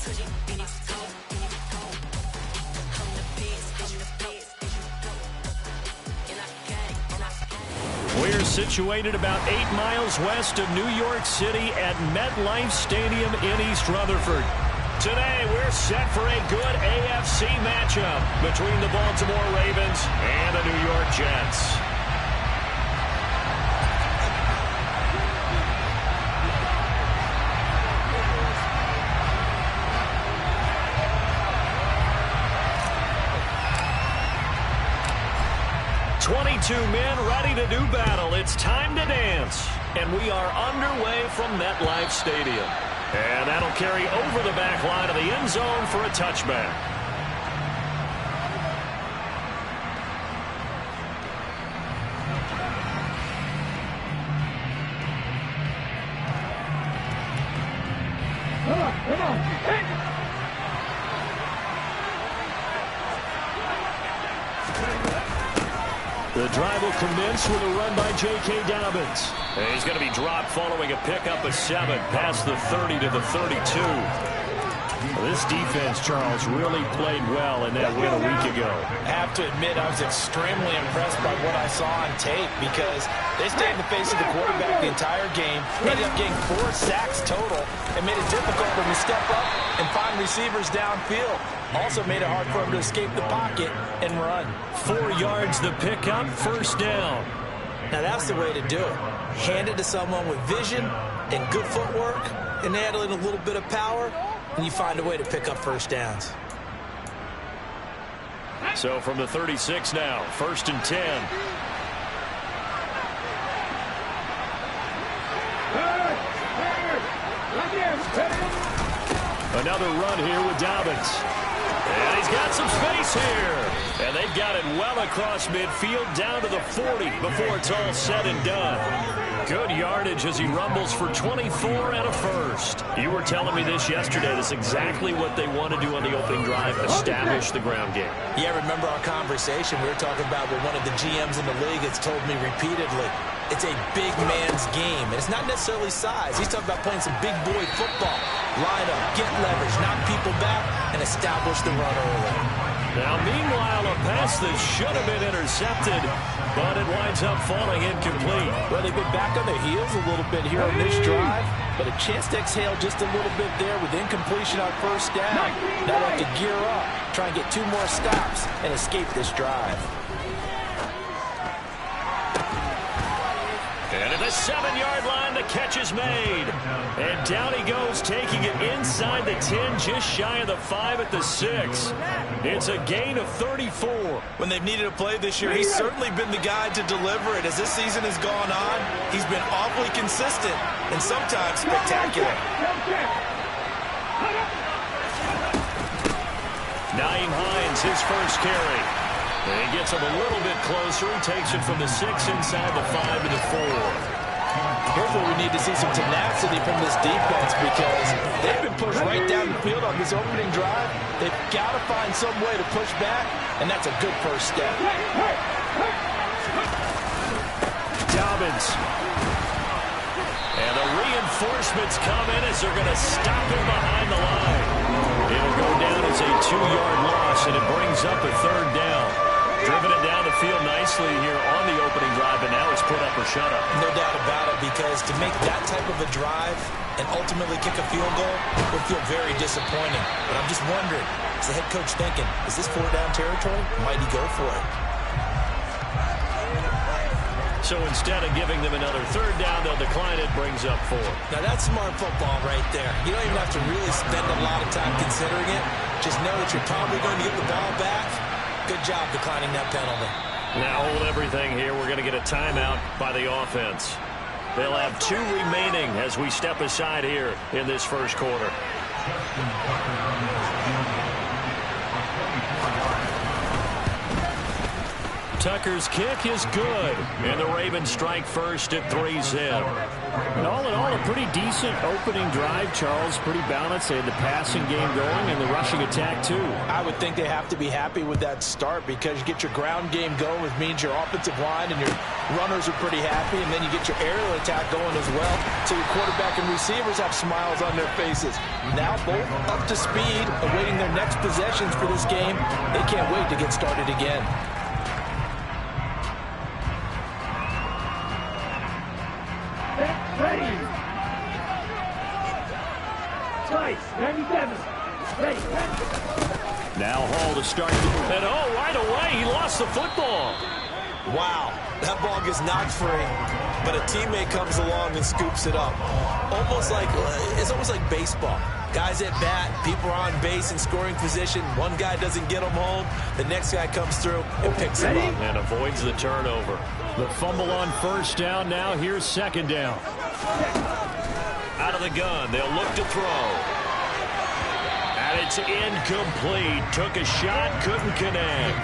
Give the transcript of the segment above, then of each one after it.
We're situated about 8 miles west of New York City at MetLife Stadium in East Rutherford. Today, we're set for a good AFC matchup between the Baltimore Ravens and the New York Jets. Two men ready to do battle. It's time to dance. And we are underway from MetLife Stadium. And that'll carry over the back line of the end zone for a touchback. Come on. Hey. The drive will commence with a run by J.K. Dobbins. And he's going to be dropped following a pickup of 7 past the 30 to the 32. This defense, Charles, really played well in that win a week ago. I have to admit I was extremely impressed by what I saw on tape because they stayed in the face of the quarterback the entire game, ended up getting 4 sacks total, and made it difficult for him to step up and find receivers downfield. Also made it hard for him to escape the pocket and run. 4 yards the pickup, first down. Now that's the way to do it. Hand it to someone with vision and good footwork and add in a little bit of power, and you find a way to pick up first downs. So from the 36 now, 1st and 10. Another run here with Dobbins. And he's got some space here. And they've got it well across midfield down to the 40 before it's all said and done. Good yardage as he rumbles for 24 and a first. You were telling me this yesterday. That's exactly what they want to do on the opening drive, establish the ground game. Yeah, remember our conversation. We were talking about what one of the GMs in the league has told me repeatedly. It's a big man's game, and it's not necessarily size. He's talking about playing some big boy football. Line up, get leverage, knock people back, and establish the run early. Now, meanwhile, a pass that should have been intercepted, but it winds up falling incomplete. Well, they've been back on their heels a little bit here on this drive, but a chance to exhale just a little bit there with incompletion on first down. Now they have to gear up, try and get 2 more stops, and escape this drive. And at the 7-yard line, the catch is made. And down he goes, taking it inside the 10, just shy of the 5 at the 6. It's a gain of 34. When they've needed a play this year, he's certainly been the guy to deliver it. As this season has gone on, he's been awfully consistent and sometimes spectacular. Naeem Hines, his first carry. And he gets him a little bit closer. He takes it from the 6 inside the 5 to the 4. Here's where we need to see some tenacity from this defense because they've been pushed right down the field on this opening drive. They've got to find some way to push back, and that's a good first step. Dobbins. And the reinforcements come in as they're going to stop him behind the line. It'll go down as a 2-yard loss, and it brings up a 3rd down. Driven it down the field nicely here on the opening drive, and now it's put up or shut up. No doubt about it, because to make that type of a drive and ultimately kick a field goal would feel very disappointing. But I'm just wondering, is the head coach thinking, is this 4-down territory? Might he go for it? So instead of giving them another 3rd down, they'll decline it, brings up 4. Now that's smart football right there. You don't even have to really spend a lot of time considering it. Just know that you're probably going to get the ball back. Good job declining that penalty. Now hold everything here. We're going to get a timeout by the offense. They'll have 2 remaining as we step aside here in this first quarter. Tucker's kick is good. And the Ravens strike first at 3-zip. And all in all, a pretty decent opening drive, Charles. Pretty balanced. They had the passing game going and the rushing attack, too. I would think they have to be happy with that start because you get your ground game going, which means your offensive line and your runners are pretty happy, and then you get your aerial attack going as well. So your quarterback and receivers have smiles on their faces. Now both up to speed, awaiting their next possessions for this game. They can't wait to get started again. Ready. Twice. 97. Ready. Now Hall to start. And right away, he lost the football. Wow, that ball gets knocked free, but a teammate comes along and scoops it up. It's almost like baseball. Guys at bat, people are on base in scoring position. One guy doesn't get them home. The next guy comes through and picks him up. And avoids the turnover. The fumble on first down. Now here's second down. Out of the gun. They'll look to throw. And it's incomplete. Took a shot, couldn't connect.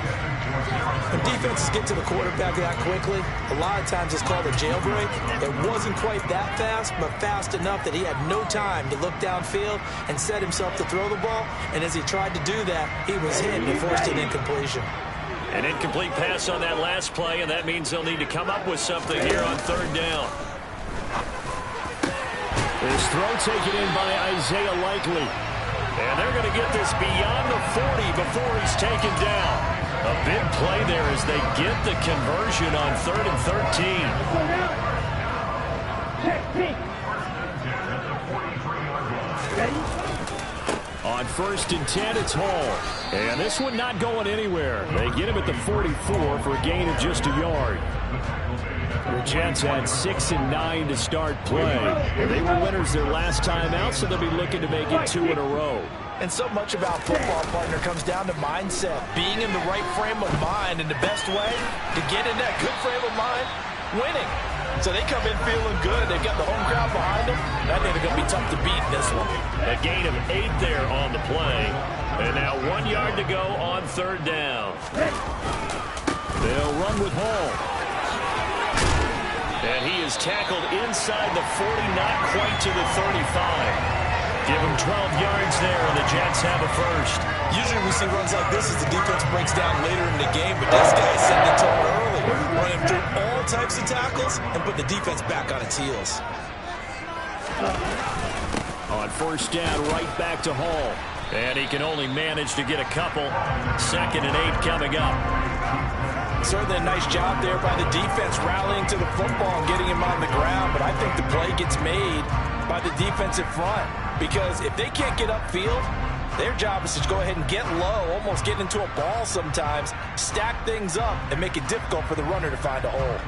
When defenses get to the quarterback that quickly, a lot of times it's called a jailbreak. It wasn't quite that fast, but fast enough that he had no time to look downfield and set himself to throw the ball. And as he tried to do that, he was hit and forced an incompletion. An incomplete pass on that last play, and that means they'll need to come up with something here on third down. This throw taken in by Isaiah Likely. And they're going to get this beyond the 40 before he's taken down. A big play there as they get the conversion on 3rd and 13. On 1st and 10, it's Hall. And this one not going anywhere. They get him at the 44 for a gain of just a yard. The Jets had 6 and 9 to start play. They were winners their last time out, so they'll be looking to make it 2 in a row. And so much about football, partner, comes down to mindset. Being in the right frame of mind, and the best way to get in that good frame of mind, winning. So they come in feeling good. They've got the home crowd behind them. I think they're going to be tough to beat in this one. A gain of 8 there on the play. And now 1 yard to go on third down. They'll run with Hall. And he is tackled inside the 40, not quite to the 35. Give him 12 yards there, and the Jets have a first. Usually we see runs like this as the defense breaks down later in the game, but this guy setting the tone early, running through all types of tackles and put the defense back on its heels. On first down, right back to Hall. And he can only manage to get a couple. 2nd and 8 coming up. Certainly a nice job there by the defense rallying to the football and getting him on the ground, but I think the play gets made by the defensive front because if they can't get upfield, their job is to go ahead and get low, almost get into a ball sometimes, stack things up, and make it difficult for the runner to find a hole.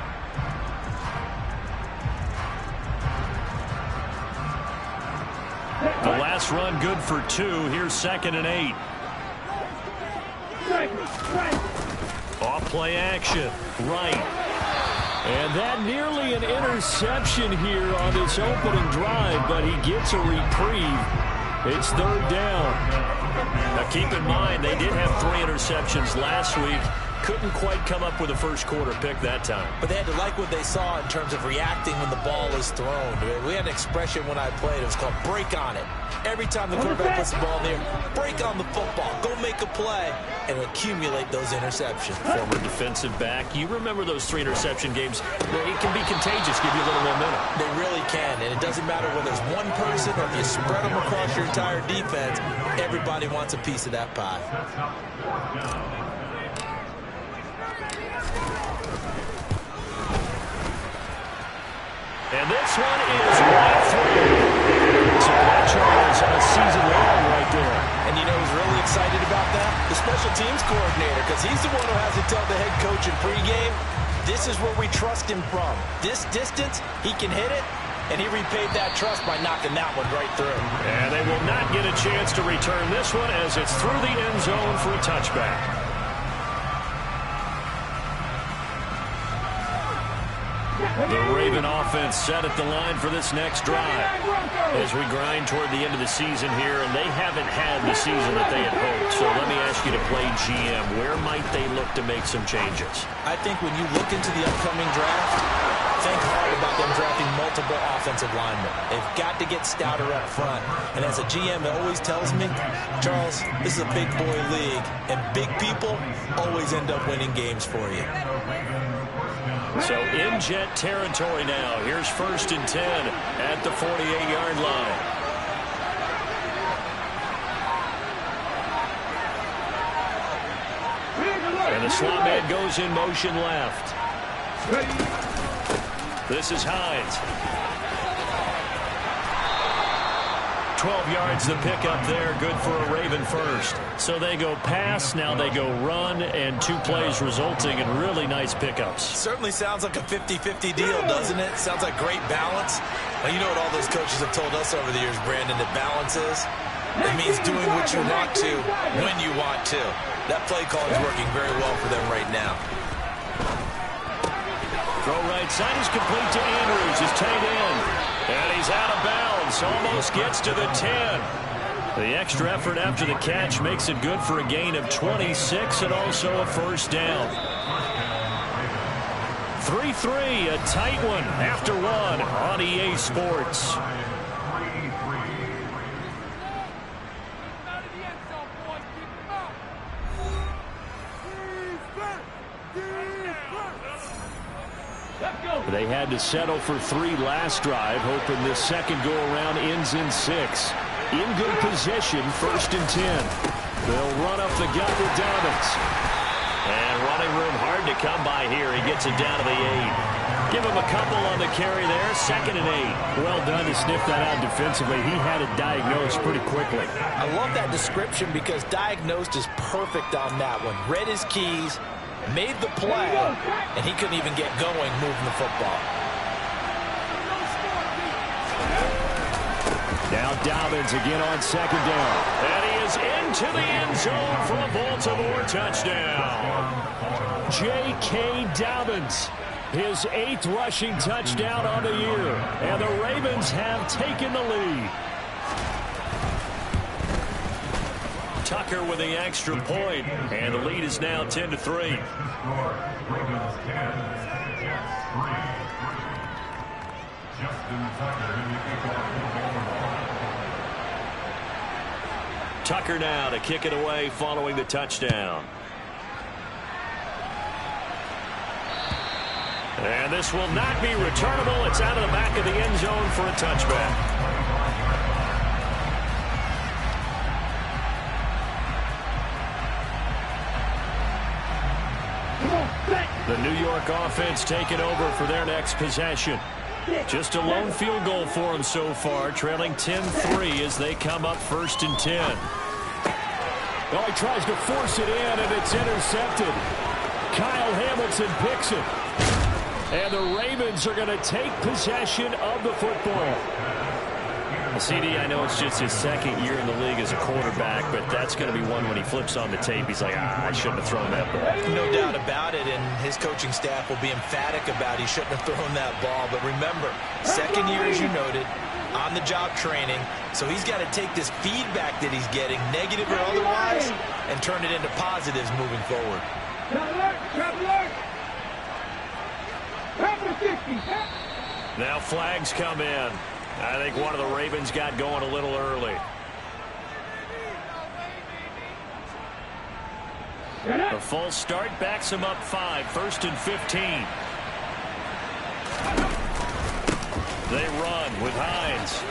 The last run good for 2. Here's 2nd and 8. Off play action. Right. And that nearly an interception here on this opening drive, but he gets a reprieve. It's third down. Now keep in mind, they did have 3 interceptions last week. Couldn't quite come up with a first quarter pick that time. But they had to like what they saw in terms of reacting when the ball is thrown. We had an expression when I played. It was called break on it. Every time the quarterback puts the ball in there, break on the football. Go make a play and accumulate those interceptions. Former defensive back. You remember those 3 interception games. It can be contagious, give you a little momentum. They really can, and it doesn't matter whether it's one person or if you spread them across your entire defense. Everybody wants a piece of that pie. And this one is right through. So that Charles on a season long right there. And you know who's really excited about that? The special teams coordinator, because he's the one who has to tell the head coach in pregame, this is where we trust him from. This distance, he can hit it, and he repaid that trust by knocking that one right through. And they will not get a chance to return this one as it's through the end zone for a touchback. The Raven offense set at the line for this next drive as we grind toward the end of the season here, and they haven't had the season that they had hoped. So let me ask you to play GM. Where might they look to make some changes? I think when you look into the upcoming draft, think hard about them drafting multiple offensive linemen. They've got to get stouter up front. And as a GM, it always tells me, Charles, this is a big boy league, and big people always end up winning games for you. So in Jet territory now. Here's 1st and 10 at the 48-yard line. And the swap man goes in motion left. This is Hines. 12 yards the pickup there. Good for a Raven first. So they go pass, now they go run, and 2 plays resulting in really nice pickups. Certainly sounds like a 50-50 deal, doesn't it? Sounds like great balance. Now, you know what all those coaches have told us over the years, Brandon, that balance is? It means doing what you want to when you want to. That play call is working very well for them right now. Throw right side is complete to Andrews, his tight end. And he's out of bounds, almost gets to the 10. The extra effort after the catch makes it good for a gain of 26 and also a first down. 3-3, a tight one after one on EA Sports. They had to settle for 3 last drive, hoping this second go-around ends in 6. In good position, 1st and 10. They'll run up the gut with Dobbins. And running room hard to come by here. He gets it down to the 8. Give him a couple on the carry there, 2nd and 8. Well done to sniff that out defensively. He had it diagnosed pretty quickly. I love that description because diagnosed is perfect on that one. Read his keys, made the play, and he couldn't even get going moving the football. Now Dobbins again on 2nd down. And he is into the end zone for a Baltimore touchdown. J.K. Dobbins, his 8th rushing touchdown on the year. And the Ravens have taken the lead. Tucker with the extra point, and the lead is now 10-3. Tucker now to kick it away following the touchdown. And this will not be returnable. It's out of the back of the end zone for a touchback. The New York offense taking over for their next possession. Just a lone field goal for them so far, trailing 10-3 as they come up 1st and 10. Well, he tries to force it in, and it's intercepted. Kyle Hamilton picks it. And the Ravens are going to take possession of the football. CD, I know it's just his 2nd year in the league as a quarterback, but that's going to be one when he flips on the tape. He's like, I shouldn't have thrown that ball. No doubt about it, and his coaching staff will be emphatic about he shouldn't have thrown that ball. But remember, 2nd year, as you noted, on-the-job training, so he's got to take this feedback that he's getting, negative or otherwise, and turn it into positives moving forward. Now flags come in. I think one of the Ravens got going a little early. A false start backs him up 5, 1st and 15. They run with Hines.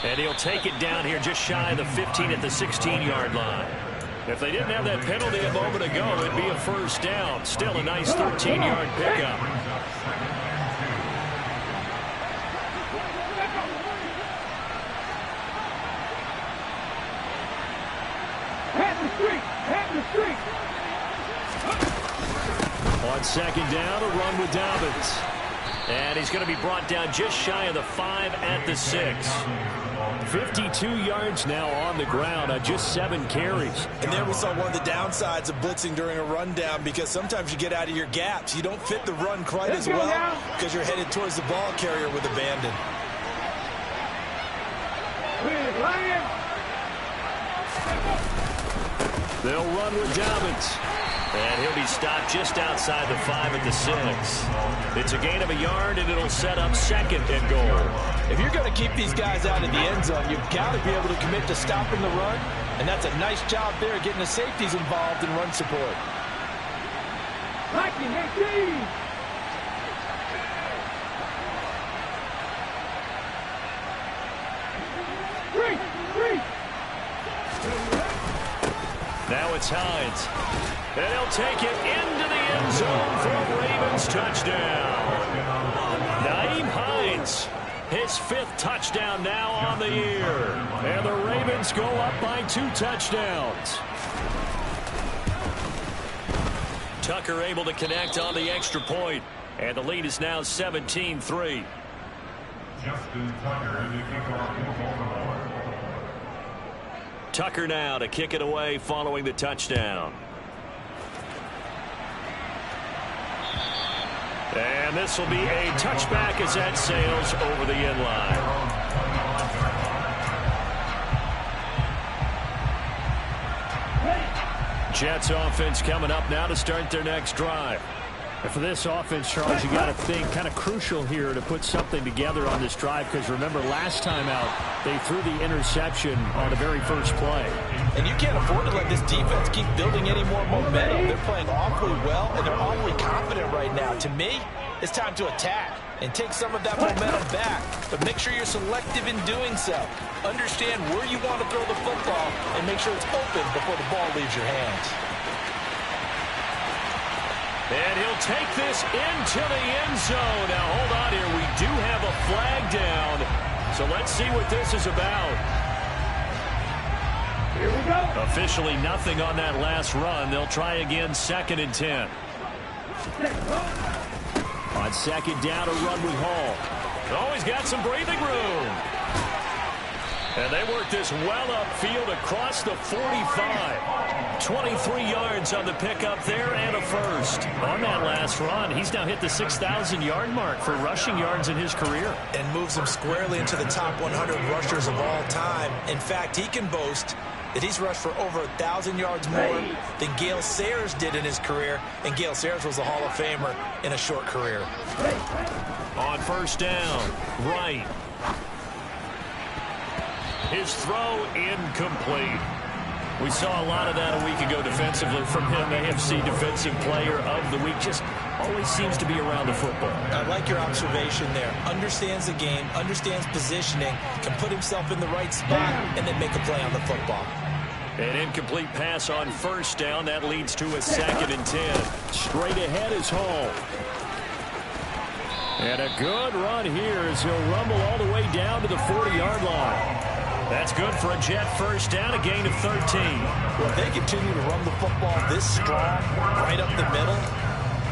And he'll take it down here just shy of the 15 at the 16-yard line. If they didn't have that penalty a moment ago, it'd be a first down. Still a nice 13-yard pickup. On 2nd down, a run with Dobbins. And he's going to be brought down just shy of the 5 at the 6. 52 yards now on the ground on just 7 carries. And there we saw one of the downsides of blitzing during a rundown, because sometimes you get out of your gaps. You don't fit the run quite as well because you're headed towards the ball carrier with abandon. They'll run with Dobbins. And he'll be stopped just outside the 5 at the 6. It's a gain of a yard, and it'll set up 2nd and goal. If you're going to keep these guys out of the end zone, you've got to be able to commit to stopping the run, and that's a nice job there getting the safeties involved in run support. Now it's Hines. And he'll take it into the end zone for a Ravens touchdown. Nyheim Hines, his 5th touchdown now on the year. And the Ravens go up by 2 touchdowns. Tucker able to connect on the extra point. And the lead is now 17-3. Tucker now to kick it away following the touchdown. And this will be a touchback as that sails over the end line. Jets offense coming up now to start their next drive. And for this offense, Charles, you got to think kind of crucial here to put something together on this drive, because remember last time out they threw the interception on the very first play. And you can't afford to let this defense keep building any more momentum. They're playing awfully well, and they're awfully confident right now. To me, it's time to attack and take some of that momentum back. But make sure you're selective in doing so. Understand where you want to throw the football and make sure it's open before the ball leaves your hands. And he'll take this into the end zone. Now, hold on here. We do have a flag down. So let's see what this is about. Here we go. Officially nothing on that last run. They'll try again, 2nd and 10. On 2nd down, a run with Hall. Oh, he's got some breathing room. And they work this well upfield across the 45. 23 yards on the pickup there and a first. On that last run, he's now hit the 6,000-yard mark for rushing yards in his career. And moves him squarely into the top 100 rushers of all time. In fact, he can boast that he's rushed for over 1,000 yards more than Gale Sayers did in his career. And Gale Sayers was a Hall of Famer in a short career. On 1st down, right. His throw incomplete. We saw a lot of that a week ago defensively from him. AFC Defensive Player of the Week. Just always seems to be around the football. I like your observation there. Understands the game, understands positioning, can put himself in the right spot, and then make a play on the football. An incomplete pass on 1st down. That leads to a 2nd and 10. Straight ahead is Hall. And a good run here as he'll rumble all the way down to the 40-yard line. That's good for a Jet 1st down, a gain of 13. Well, if they continue to run the football this strong, right up the middle,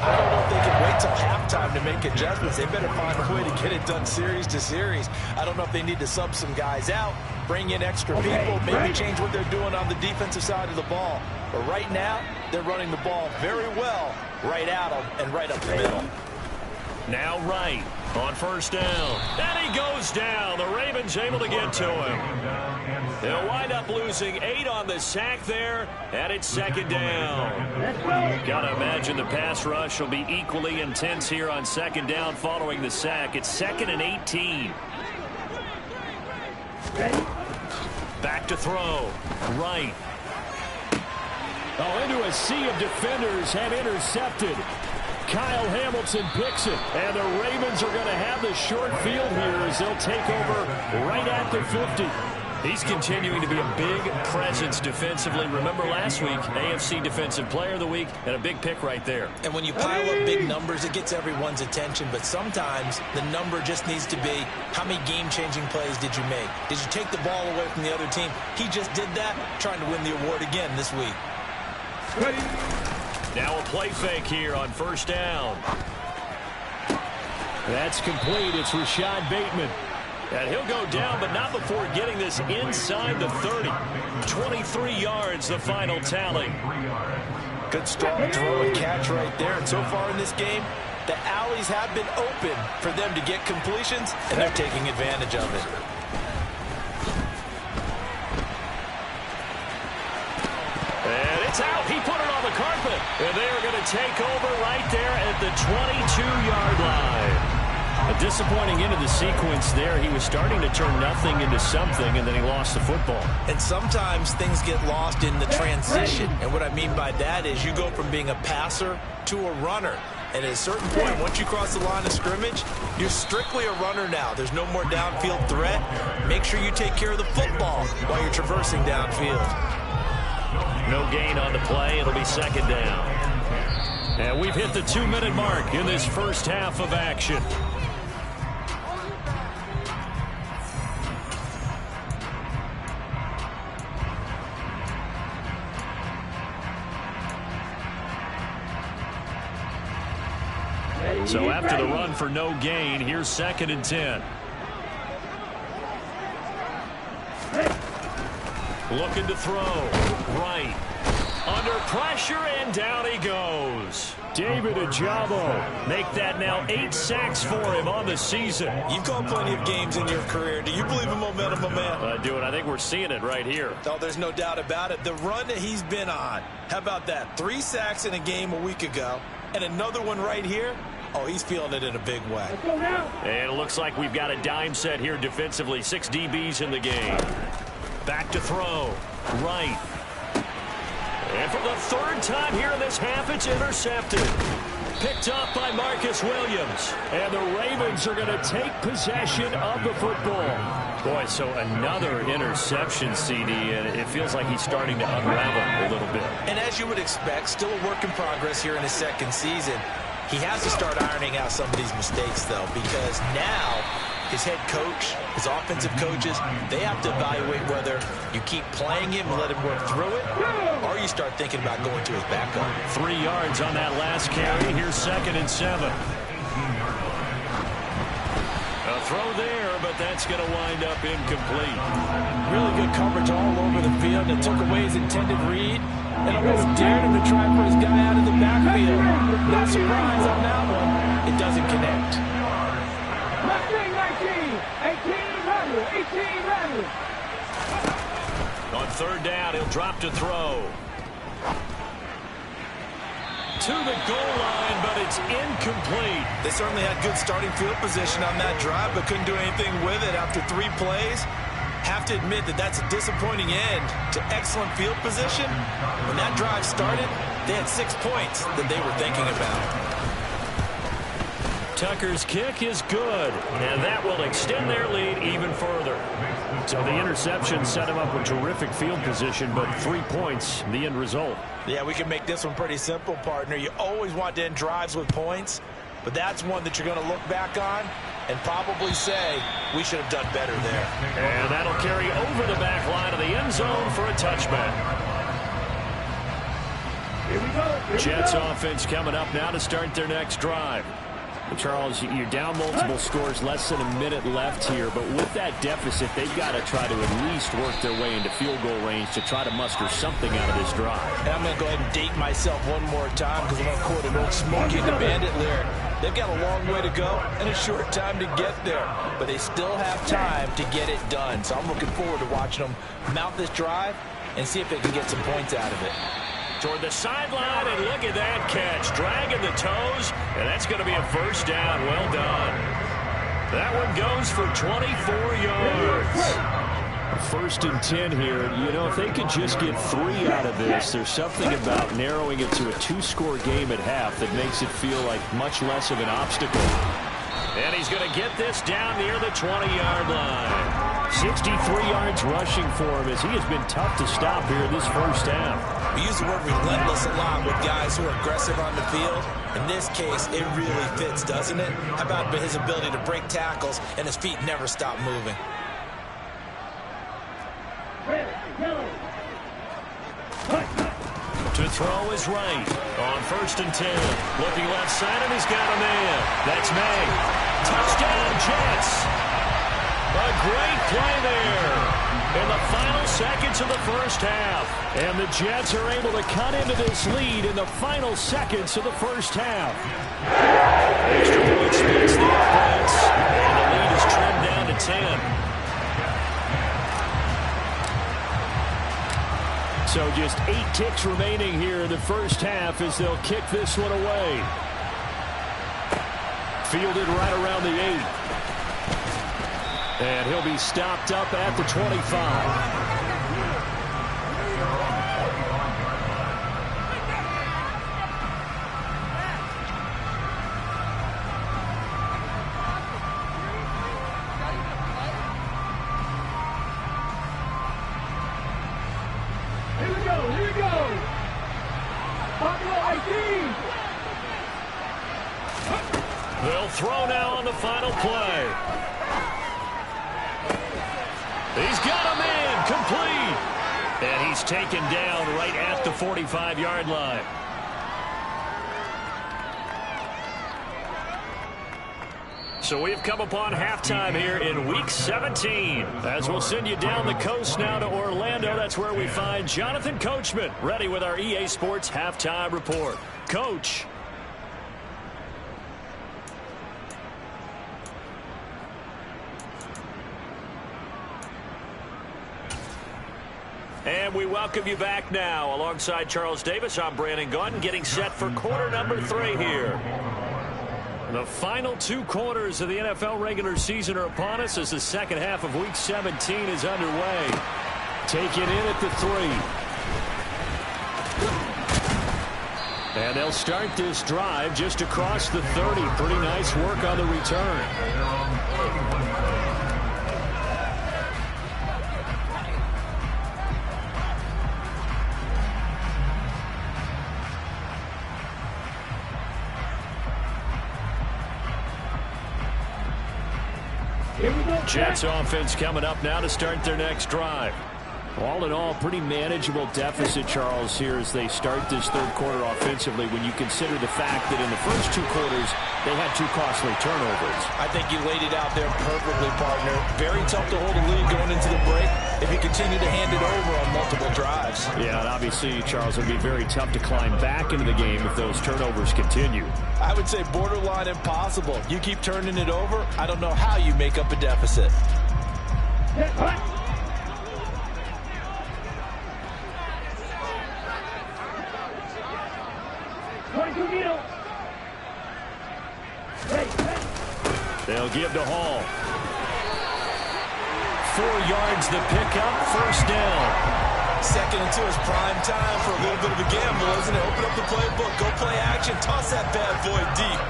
I don't know if they can wait till halftime to make adjustments. They better find a way to get it done series to series. I don't know if they need to sub some guys out, bring in extra people, maybe change what they're doing on the defensive side of the ball. But right now, they're running the ball very well right out of and right up the middle. Now right on 1st down. And he goes down. The Ravens able to get to him. They'll wind up losing 8 on the sack there, and it's 2nd down. Got to imagine the pass rush will be equally intense here on 2nd down following the sack. It's 2nd and 18. Back to throw. Right. Oh, into a sea of defenders and intercepted. Kyle Hamilton picks it, and the Ravens are going to have the short field here as they'll take over right at the 50. He's continuing to be a big presence defensively. Remember last week, AFC Defensive Player of the Week, and a big pick right there. And when you pile up big numbers, it gets everyone's attention. But sometimes the number just needs to be, how many game-changing plays did you make? Did you take the ball away from the other team? He just did that, trying to win the award again this week. Now a play fake here on 1st down. That's complete. It's Rashad Bateman. And he'll go down, but not before getting this inside the 30. 23 yards, the final tally. Good strong throw and catch right there. And so far in this game, the alleys have been open for them to get completions, and they're taking advantage of it. And it's out. He put it on the carpet. And they are going to take over right there at the 22-yard line. A disappointing end of the sequence there. He was starting to turn nothing into something, and then he lost the football. And sometimes things get lost in the transition. And what I mean by that is you go from being a passer to a runner. And at a certain point, once you cross the line of scrimmage, you're strictly a runner now. There's no more downfield threat. Make sure you take care of the football while you're traversing downfield. No gain on the play. It'll be second down. And we've hit the 2-minute mark in this first half of action. So after the run for no gain, here's 2nd and 10. Looking to throw. Right. Under pressure, and down he goes. David Ojabo. Make that now 8 sacks for him on the season. You've called plenty of games in your career. Do you believe in momentum, my man? I do, and I think we're seeing it right here. Oh, there's no doubt about it. The run that he's been on. How about that? 3 sacks in a game a week ago, and another one right here. Oh, he's feeling it in a big way. And it looks like we've got a dime set here defensively. 6 DBs in the game. Back to throw. Right. And for the 3rd time here in this half, it's intercepted. Picked up by Marcus Williams. And the Ravens are going to take possession of the football. Boy, so another interception, CD, and it feels like he's starting to unravel a little bit. And as you would expect, still a work in progress here in his 2nd season. He has to start ironing out some of these mistakes, though, because now his head coach, his offensive coaches, they have to evaluate whether you keep playing him and let him work through it, or you start thinking about going to his backup. 3 yards on that last carry. Here's 2nd and 7. A throw there, but that's going to wind up incomplete. Really good coverage all over the field that took away his intended read and almost dared him to try and put his guy out of the backfield. No surprise on that one. It doesn't connect. 18 rattle. On 3rd down, he'll drop to throw. To the goal line, but it's incomplete. They certainly had good starting field position on that drive, but couldn't do anything with it after 3 plays. Have to admit that that's a disappointing end to excellent field position. When that drive started, they had 6 points that they were thinking about. Tucker's kick is good, and that will extend their lead even further. So the interception set him up with terrific field position, but 3 points, the end result. Yeah, we can make this one pretty simple, partner. You always want to end drives with points, but that's one that you're going to look back on and probably say, we should have done better there. And that'll carry over the back line of the end zone for a touchback. Here we go. Jets offense coming up now to start their next drive. Charles, you're down multiple scores, less than a minute left here, but with that deficit, they've got to try to at least work their way into field goal range to try to muster something out of this drive. And I'm going to go ahead and date myself one more time because I'm going to quote an old Smokey and the Bandit lyric. They've got a long way to go and a short time to get there, but they still have time to get it done. So I'm looking forward to watching them mount this drive and see if they can get some points out of it. Toward the sideline, and look at that catch. Dragging the toes, and that's going to be a first down. Well done. That one goes for 24 yards. 1st and 10 here. You know, if they could just get 3 out of this, there's something about narrowing it to a 2-score game at half that makes it feel like much less of an obstacle. And he's going to get this down near the 20-yard line. 63 yards rushing for him as he has been tough to stop here in this first half. We use the word relentless a lot with guys who are aggressive on the field. In this case, it really fits, doesn't it? How about his ability to break tackles and his feet never stop moving? To throw is right. On 1st and 10. Looking left side, and he's got a man. That's May. Touchdown, Jets. A great play there in the final seconds of the first half. And the Jets are able to cut into this lead in the final seconds of the first half. Extra point splits the offense, and the lead is trimmed down to 10. So just 8 ticks remaining here in the first half as they'll kick this one away. Fielded right around the 8. And he'll be stopped up at the 25. Here we go. They'll throw now on the final play. He's got a man complete. And he's taken down right at the 45-yard line. So we've come upon halftime here in Week 17. As we'll send you down the coast now to Orlando. That's where we find Jonathan Coachman ready with our EA Sports Halftime Report. Coach. And we welcome you back now. Alongside Charles Davis, I'm Brandon Gunn, getting set for quarter number 3 here. The final 2 quarters of the NFL regular season are upon us as the second half of Week 17 is underway. Taken in at the 3. And they'll start this drive just across the 30. Pretty nice work on the return. Jets offense coming up now to start their next drive. All in all, pretty manageable deficit, Charles, here as they start this third quarter offensively when you consider the fact that in the first 2 quarters, they had 2 costly turnovers. I think you laid it out there perfectly, partner. Very tough to hold a lead going into the break if you continue to hand it over on multiple drives. Yeah, and obviously, Charles, it would be very tough to climb back into the game if those turnovers continue. I would say borderline impossible. You keep turning it over, I don't know how you make up a deficit. They'll give to Hall. 4 yards the pickup, first down. Second and 2 is prime time for a little bit of a gamble, isn't it? Open up the playbook, go play action, toss that bad boy deep.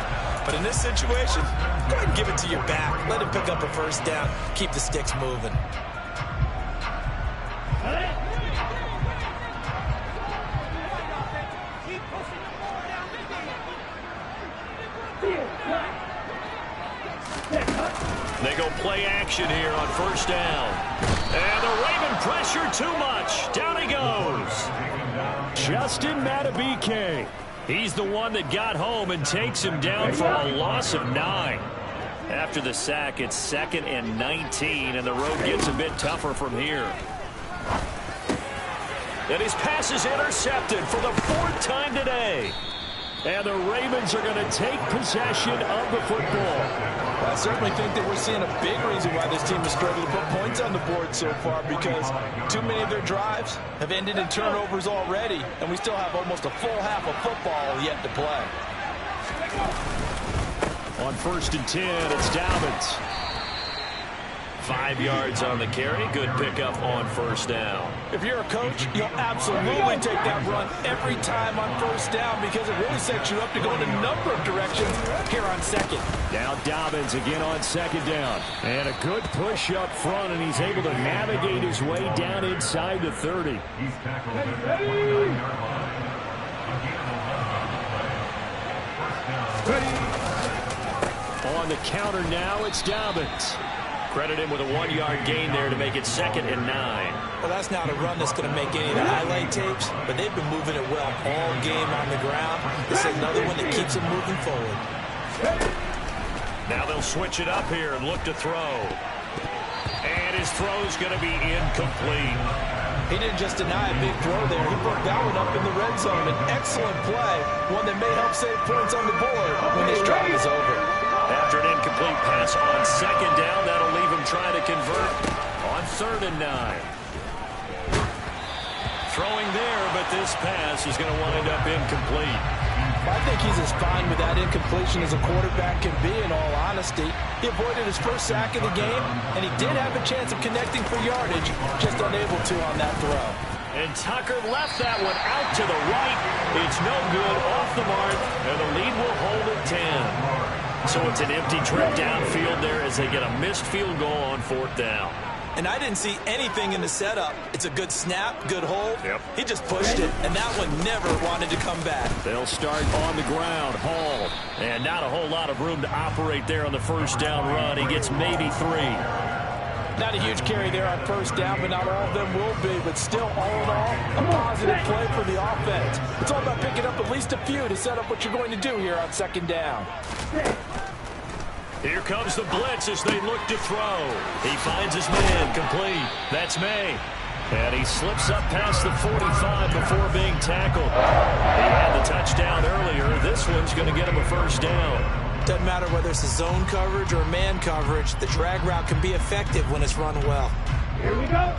But in this situation, go ahead and give it to your back. Let him pick up a first down. Keep the sticks moving. They go play action here on first down. And the Raven pressure too much. Down he goes. Justin Matabike. He's the one that got home and takes him down for a loss of 9. After the sack, it's 2nd and 19, and the road gets a bit tougher from here. And his pass is intercepted for the 4th time today. And the Ravens are going to take possession of the football. I certainly think that we're seeing a big reason why this team has struggled to put points on the board so far, because too many of their drives have ended in turnovers already, and we still have almost a full half of football yet to play. On 1st and 10, it's Dobbins. 5 yards on the carry. Good pickup on first down. If you're a coach, you'll absolutely take that run every time on first down because it really sets you up to go in a number of directions here on 2nd. Now Dobbins again on 2nd down. And a good push up front, and he's able to navigate his way down inside the 30. On the counter now, it's Dobbins. Credit him with a 1-yard gain there to make it 2nd and 9. Well, that's not a run that's going to make any of the highlight tapes, but they've been moving it well all game on the ground. This is another one that keeps them moving forward. Now they'll switch it up here and look to throw. his throw's going to be incomplete. He didn't just deny a big throw there. He broke that one up in the red zone. An excellent play, one that may help save points on the board when this drive is over. After an incomplete pass on second down, that'll leave him trying to convert on 3rd and 9. Throwing there, but this pass is going to wind up incomplete. I think he's as fine with that incompletion as a quarterback can be, in all honesty. He avoided his first sack of the game, and he did have a chance of connecting for yardage, just unable to on that throw. And Tucker left that one out to the right. It's no good, off the mark, and the lead will hold at 10. So it's an empty trip downfield there as they get a missed field goal on 4th down. And I didn't see anything in the setup. It's a good snap, good hold. Yep. He just pushed it, and that one never wanted to come back. They'll start on the ground. Hall. And not a whole lot of room to operate there on the first down run. He gets maybe 3. Not a huge carry there on first down, but not all of them will be. But still, all in all, a positive play for the offense. It's all about picking up at least a few to set up what you're going to do here on 2nd down. Here comes the blitz as they look to throw. He finds his man complete. That's May. And he slips up past the 45 before being tackled. He had the touchdown earlier. This one's going to get him a first down. Doesn't matter whether it's a zone coverage or man coverage, the drag route can be effective when it's run well. Here we go.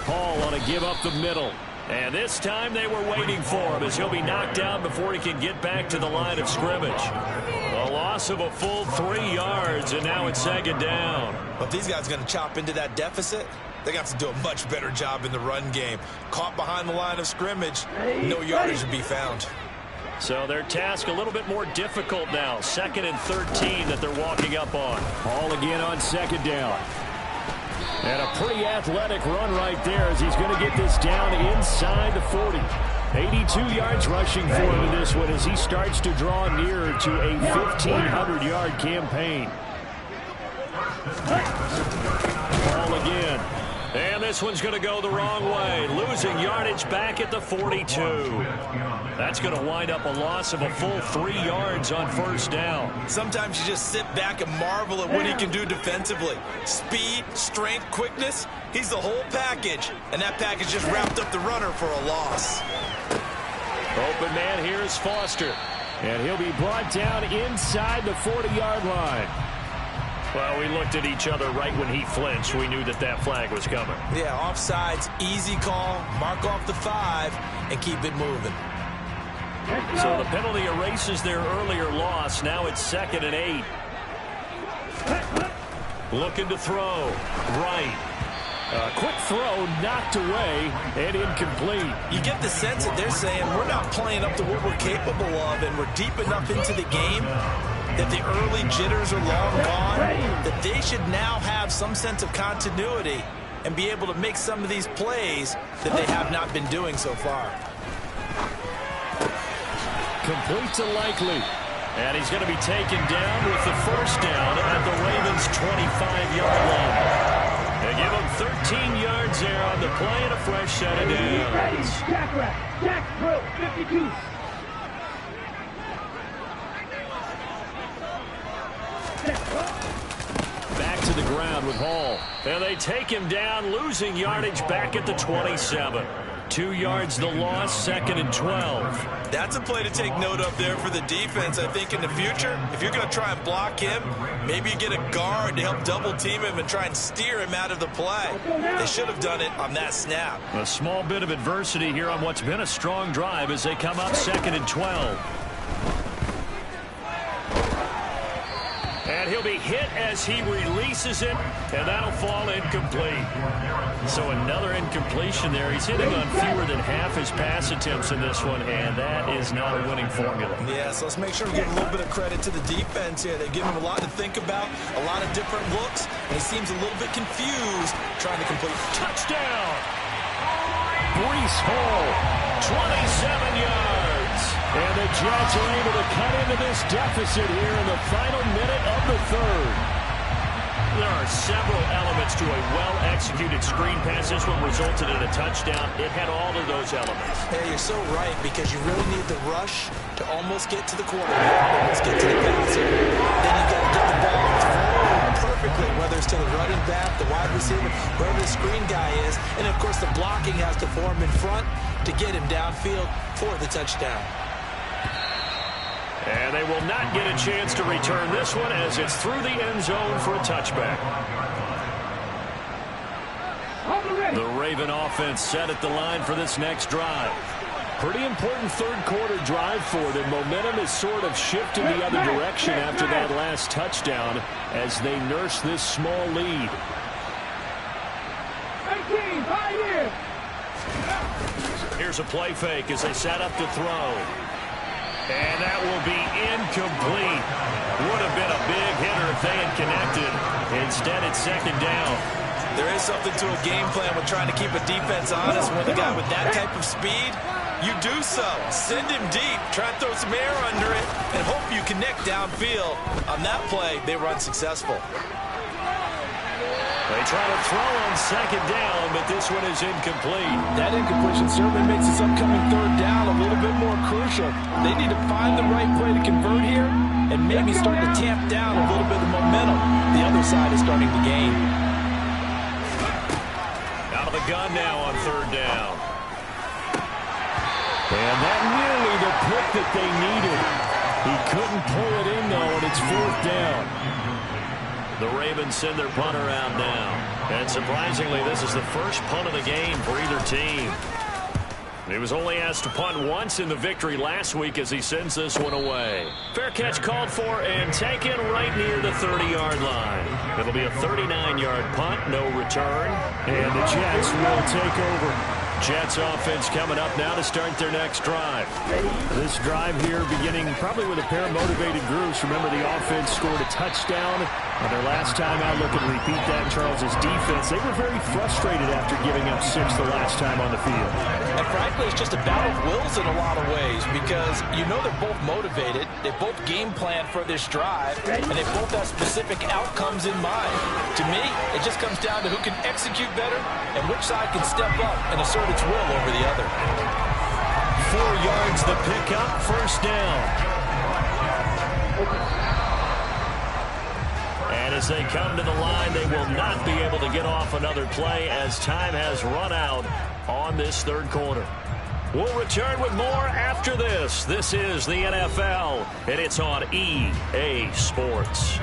Paul on a give up the middle. And this time they were waiting for him as he'll be knocked down before he can get back to the line of scrimmage. A loss of a full 3 yards, and now it's 2nd down. But these guys are going to chop into that deficit. They got to do a much better job in the run game. Caught behind the line of scrimmage, no yardage to be found. So their task a little bit more difficult now. 2nd and 13 that they're walking up on. Hall again on 2nd down. And a pretty athletic run right there as he's going to get this down inside the 40. 82 yards rushing for him in this one as he starts to draw nearer to a 1,500-yard campaign. Ball again. And this one's going to go the wrong way. Losing yardage back at the 42. That's going to wind up a loss of a full 3 yards on first down. Sometimes you just sit back and marvel at what he can do defensively. Speed, strength, quickness. He's the whole package. And that package just wrapped up the runner for a loss. Open man here is Foster. And he'll be brought down inside the 40-yard line. Well, we looked at each other right when he flinched. We knew that that flag was coming. Yeah, offsides, easy call, mark off the 5, and keep it moving. So the penalty erases their earlier loss. Now it's 2nd and 8. Looking to throw. Right. Quick throw knocked away and incomplete. You get the sense that they're saying we're not playing up to what we're capable of, and we're deep enough into the game that the early jitters are long gone, that they should now have some sense of continuity and be able to make some of these plays that they have not been doing so far. Complete to Likely. And he's going to be taken down with the first down at the Ravens' 25-yard line. They give him 13 yards there on the play and a fresh set of downs. Jack Rack. Jack Drill. 52. Back to the ground with Hall. And they take him down, losing yardage back at the 27. 2 yards the loss, 2nd and 12. That's a play to take note of there for the defense. I think in the future, if you're going to try and block him, maybe you get a guard to help double team him and try and steer him out of the play. They should have done it on that snap. A small bit of adversity here on what's been a strong drive as they come up 2nd and 12. And he'll be hit as he releases it, and that'll fall incomplete. So another incompletion there. He's hitting on fewer than half his pass attempts in this one, and that is not a winning formula. Yeah, so let's make sure we give a little bit of credit to the defense here. They give him a lot to think about, a lot of different looks, and he seems a little bit confused trying to complete. Touchdown! Breece Hall, 27 yards. And the Jets are able to cut into this deficit here in the final minute of the 3rd. there are several elements to a well-executed screen pass. This one resulted in a touchdown. It had all of those elements. Yeah, you're so right, because you really need the rush to almost get to the quarterback, almost get to the passer. Then you got to get the ball thrown perfectly, whether it's to the running back, the wide receiver, wherever the screen guy is. And, of course, the blocking has to form in front to get him downfield for the touchdown. And they will not get a chance to return this one as it's through the end zone for a touchback. The Raven offense set at the line for this next drive. Pretty important third-quarter drive for them. Momentum is sort of shifted the other direction after that last touchdown as they nurse this small lead. 18, 5 years. Here's a play fake as they set up to throw. And that will be incomplete. Would have been a big hitter if they had connected. Instead, it's second down. There is something to a game plan with trying to keep a defense honest. With a guy with that type of speed, you do so. Send him deep, try and throw some air under it, and hope you connect downfield. On that play, they run successful. They try to throw on second down, but this one is incomplete. That incompletion certainly makes this upcoming third down a little bit more crucial. They need to find the right play to convert here and maybe start to tamp down a little bit of the momentum the other side is starting to gain. Out of the gun now on third down. And that nearly the pick that they needed. He couldn't pull it in, though, and it's fourth down. The Ravens send their punter out now. And surprisingly, this is the first punt of the game for either team. He was only asked to punt once in the victory last week as he sends this one away. Fair catch called for and taken right near the 30-yard line. It'll be a 39-yard punt, no return. And the Jets will take over. Jets offense coming up now to start their next drive. This drive here beginning probably with a pair of motivated groups. Remember, the offense scored a touchdown on their last time out. Look and repeat that. Charles's defense, they were very frustrated after giving up 6 the last time on the field. And frankly, it's just a battle of wills in a lot of ways because you know they're both motivated. They both game plan for this drive, and they both have specific outcomes in mind. To me, it just comes down to who can execute better and which side can step up and assert its will over the other. 4 yards the pickup, first down. And as they come to the line, they will not be able to get off another play as time has run out on this third quarter. We'll return with more after this. This is the NFL, and it's on EA Sports.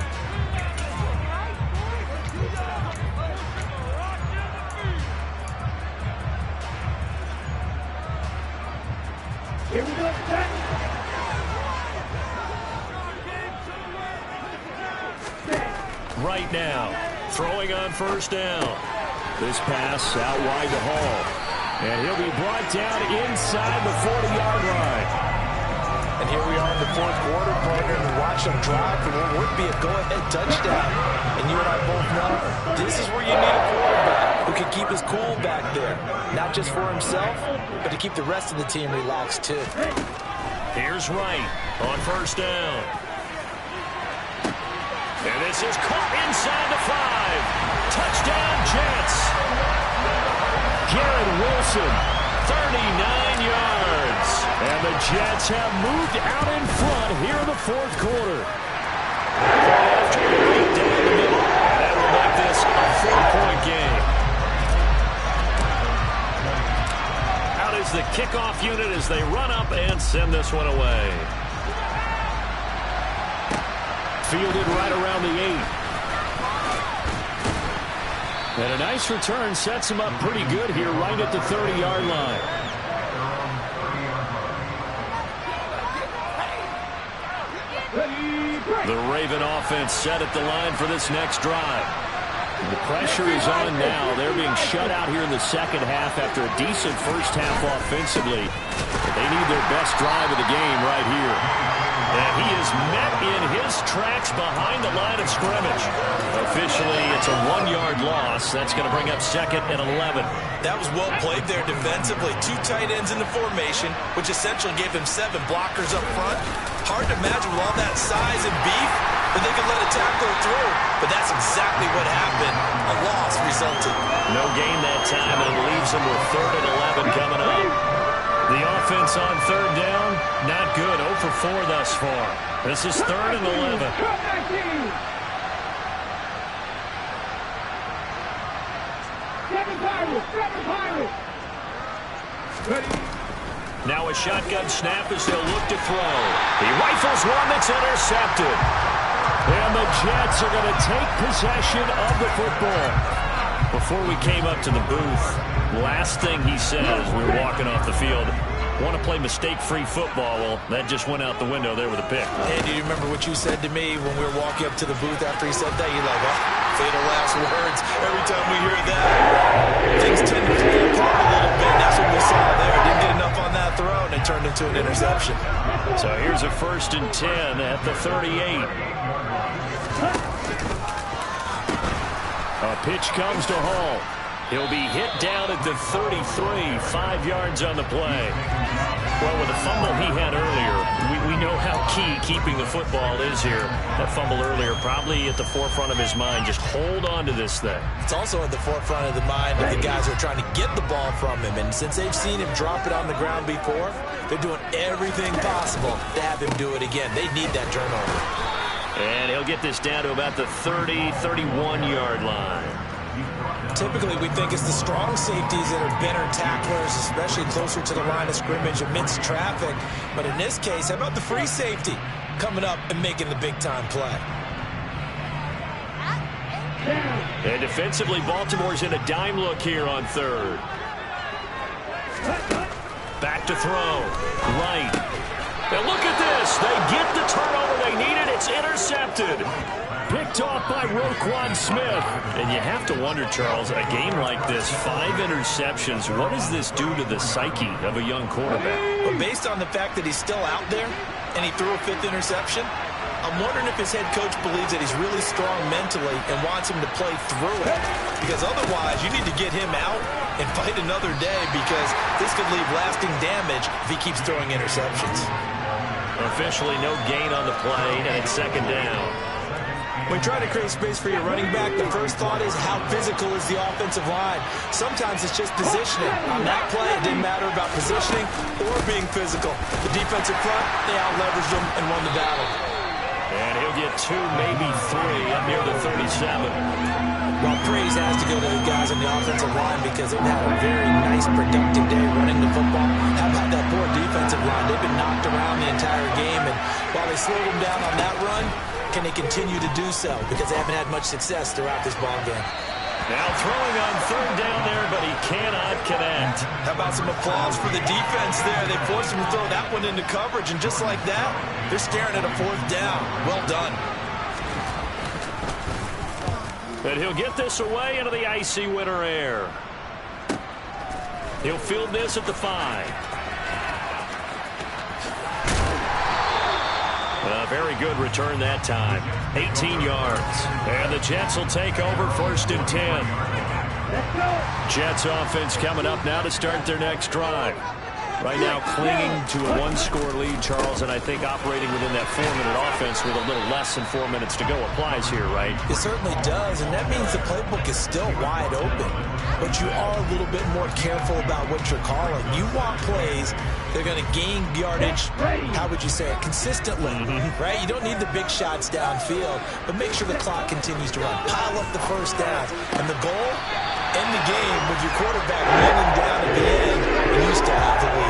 Here we go, set. Right now, throwing on first down. This pass out wide to Hall. And he'll be brought down inside the 40-yard line. And here we are in the fourth quarter, partner, and watch them drive for what would be a go-ahead touchdown. And you and I both know this is where you need a quarterback who can keep his cool back there. Not just for himself, but to keep the rest of the team relaxed, too. Here's Wright on first down. And this is caught inside the 5. Touchdown, Jets. Garrett Wilson, 39 yards. and the Jets have moved out in front here in the fourth quarter. After the break down the middle, that will make this a 4-point game. Out is the kickoff unit as they run up and send this one away. Fielded right around the 8. And a nice return sets him up pretty good here right at the 30-yard line. The Raven offense set at the line for this next drive. The pressure is on now. They're being shut out here in the second half after a decent first half offensively. They need their best drive of the game right here. And he is met in his tracks behind the line of scrimmage. Officially, it's a 1-yard loss. That's going to bring up second and 11. That was well played there defensively. 2 tight ends in the formation, which essentially gave them 7 blockers up front. Hard to imagine with all that size and beef, or they could let a tackler through. But that's exactly what happened. A loss resulted. No gain that time, and it leaves them with 3rd and 11 coming up. The offense on 3rd down, not good. 0 for 4 thus far. This is 3rd and 11. Now a shotgun snap as they'll look to throw. He rifles one that's intercepted. And the Jets are going to take possession of the football. Before we came up to the booth, last thing he said as we were walking off the field, want to play mistake-free football. Well, that just went out the window there with a pick. Hey, do you remember what you said to me when we were walking up to the booth after he said that? You're like, oh, fatal last words. Every time we hear that, things tend to fall apart a little bit. That's what we saw there. Didn't get enough on that throw, and it turned into an interception. So here's a 1st and 10 at the 38. A pitch comes to Hall. He'll be hit down at the 33, 5 yards on the play. Well, with the fumble he had earlier, we know how key keeping the football is here. That fumble earlier probably at the forefront of his mind. Just hold on to this thing. It's also at the forefront of the mind of the guys who are trying to get the ball from him. And since they've seen him drop it on the ground before, they're doing everything possible to have him do it again. They need that turnover. And he'll get this down to about the 30, 31-yard line. Typically, we think it's the strong safeties that are better tacklers, especially closer to the line of scrimmage amidst traffic. But in this case, how about the free safety coming up and making the big-time play? And defensively, Baltimore's in a dime look here on 3rd. Back to throw. Right. And look at this. They get the turnover they needed. It's intercepted. Picked off by Roquan Smith. And you have to wonder, Charles, a game like this, 5 interceptions, what does this do to the psyche of a young quarterback? But based on the fact that he's still out there and he threw a 5th interception, I'm wondering if his head coach believes that he's really strong mentally and wants him to play through it. Because otherwise, you need to get him out and fight another day, because this could leave lasting damage if he keeps throwing interceptions. Officially no gain on the play, and it's 2nd down. When trying to create space for your running back, the first thought is how physical is the offensive line. Sometimes it's just positioning. On that play, it didn't matter about positioning or being physical. The defensive front, they out-leveraged them and won the battle. And he'll get 2, maybe 3 up near the 37. Well, praise has to go to the guys on the offensive line because they've had a very nice, productive day running the football. How about that poor defensive line? They've been knocked around the entire game, and while they slowed them down on that run, can they continue to do so? Because they haven't had much success throughout this ball game. Now throwing on 3rd down there, but he cannot connect. How about some applause for the defense there? They forced him to throw that one into coverage, and just like that, they're staring at a 4th down. Well done. And he'll get this away into the icy winter air. He'll field this at the 5. A very good return that time. 18 yards. And the Jets will take over 1st and 10. Jets offense coming up now to start their next drive. Right now clinging to a 1-score lead, Charles, and I think operating within that 4-minute offense with a little less than 4 minutes to go applies here, right? It certainly does, and that means the playbook is still wide open. But you are a little bit more careful about what you're calling. You want plays they're going to gain yardage, how would you say it, consistently, right? You don't need the big shots downfield, but make sure the clock continues to run. Pile up the first down. And the goal, end the game with your quarterback kneeling down at the end, and you still have the lead.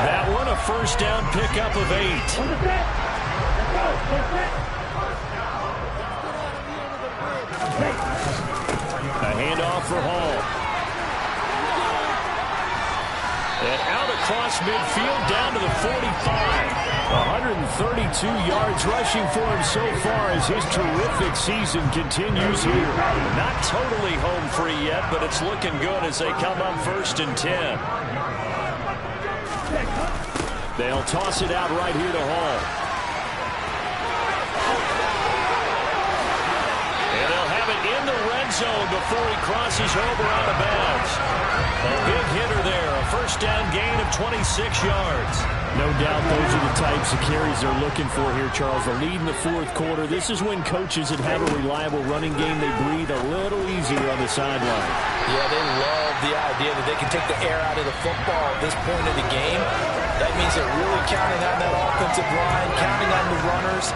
That one, a 1st down pickup of 8. A handoff for Hall. And out across midfield down to the 45. 132 yards rushing for him so far as his terrific season continues here. Not totally home free yet, but it's looking good as they come up 1st and 10. They'll toss it out right here to Hall. And they'll have it in the red zone before he crosses over out of bounds. A big hitter there, a 1st down gain of 26 yards. No doubt those are the types of carries they're looking for here, Charles. The lead in the fourth quarter. This is when coaches that have a reliable running game, they breathe a little easier on the sideline. Yeah, they love the idea that they can take the air out of the football at this point of the game. That means they're really counting on that offensive line, counting on the runners.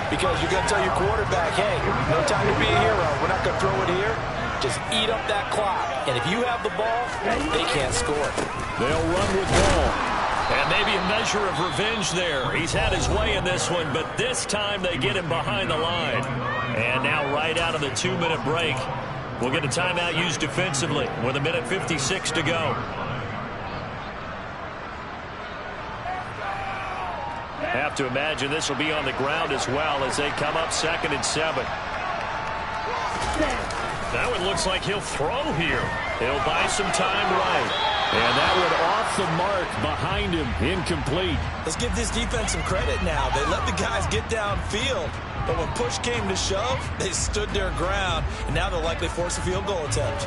Because you're going to tell your quarterback, hey, no time to be a hero. We're not going to throw it here. Just eat up that clock. And if you have the ball, they can't score. They'll run with ball. And maybe a measure of revenge there. He's had his way in this one, but this time they get him behind the line. And now right out of the 2-minute break, we'll get a timeout used defensively with 1:56 to go. Have to imagine this will be on the ground as well as they come up 2nd and 7. Now it looks like he'll throw here. He'll buy some time right. And that one off the mark behind him, incomplete. Let's give this defense some credit now. They let the guys get downfield, but when push came to shove, they stood their ground, and now they'll likely force a field goal attempt.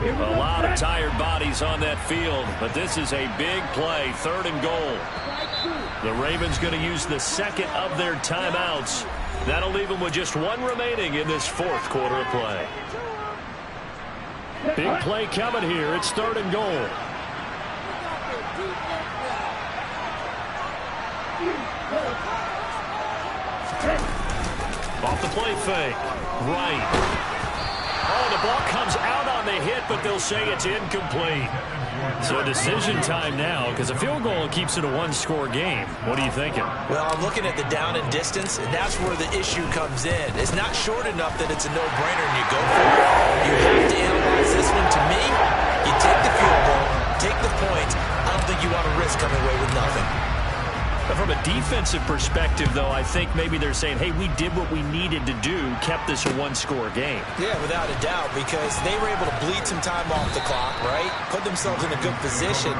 A lot of tired bodies on that field, but this is a big play, 3rd and goal. The Ravens going to use the second of their timeouts. That'll leave them with just one remaining in this fourth quarter of play. Big play coming here. It's 3rd and goal. Off the play fake. Right. Oh, the ball comes out on the hit, but they'll say it's incomplete. So decision time now, because a field goal keeps it a one-score game. What are you thinking? Well, I'm looking at the down and distance, and that's where the issue comes in. It's not short enough that it's a no-brainer and you go for it. You have to analyze this one. To me, you take the field goal, take the points. I don't think you want to risk coming away with nothing. From a defensive perspective, though, I think maybe they're saying, hey, we did what we needed to do, kept this a one-score game. Yeah, without a doubt, because they were able to bleed some time off the clock, right? Put themselves in a good position,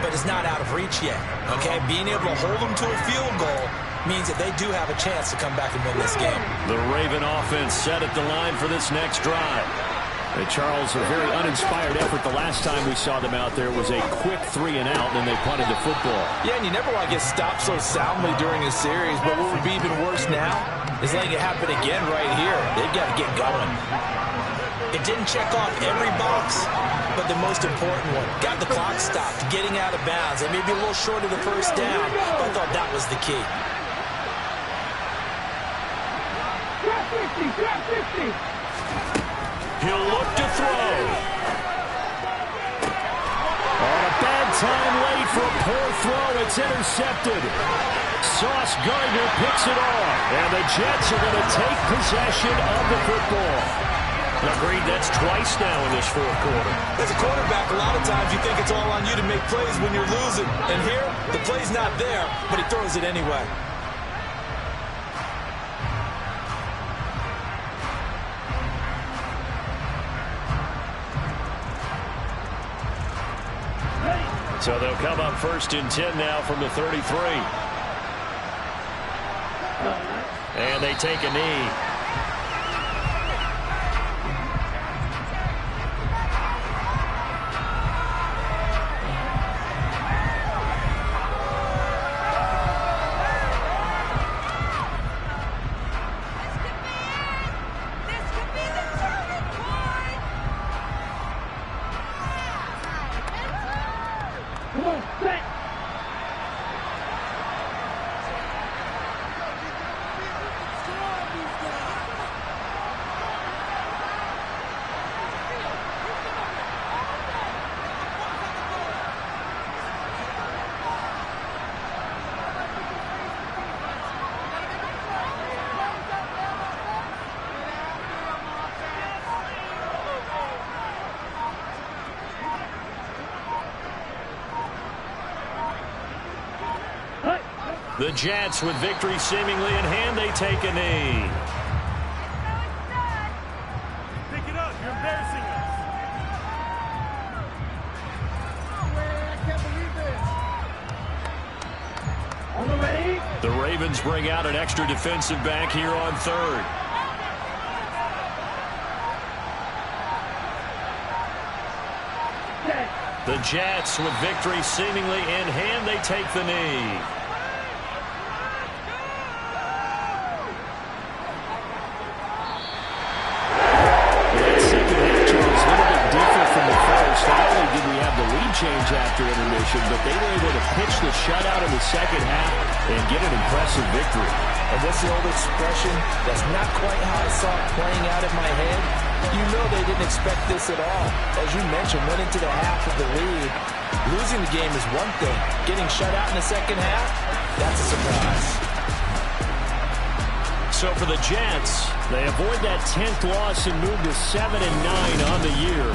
but it's not out of reach yet, okay? Being able to hold them to a field goal means that they do have a chance to come back and win this game. The Raven offense set at the line for this next drive. And Charles, a very uninspired effort. The last time we saw them out there was a quick 3 and out, and they punted the football. Yeah, and you never want to get stopped so soundly during a series, but what would be even worse now is letting it happen again right here. They've got to get going. It didn't check off every box, but the most important one, got the clock stopped, getting out of bounds. They may be a little short of the first down, but I thought that was the key. Drop 50. He'll look to throw. On a bad time late for a poor throw. It's intercepted. Sauce Gardner picks it off. And the Jets are going to take possession of the football. Agreed, that's twice now in this fourth quarter. As a quarterback, a lot of times you think it's all on you to make plays when you're losing. And here, the play's not there, but he throws it anyway. So they'll come up 1st and 10 now from the 33. And they take a knee. The Jets, with victory seemingly in hand, they take a knee. Pick it up. You're embarrassing us. I can't believe this. On the ready? The Ravens bring out an extra defensive back here on 3rd. Set. The Jets, with victory seemingly in hand, they take the knee. That second half, Charles, a little bit different from the first. Not only did we have the lead change after intermission, but they were able to pitch the shutout in the second half and get an impressive victory. And what's the old expression? That's not quite how I saw it playing out in my head. You know they didn't expect this at all. As you mentioned, went into the half with the lead. Losing the game is one thing. Getting shut out in the second half, that's a surprise. So for the Jets, they avoid that 10th loss and move to 7-9 on the year.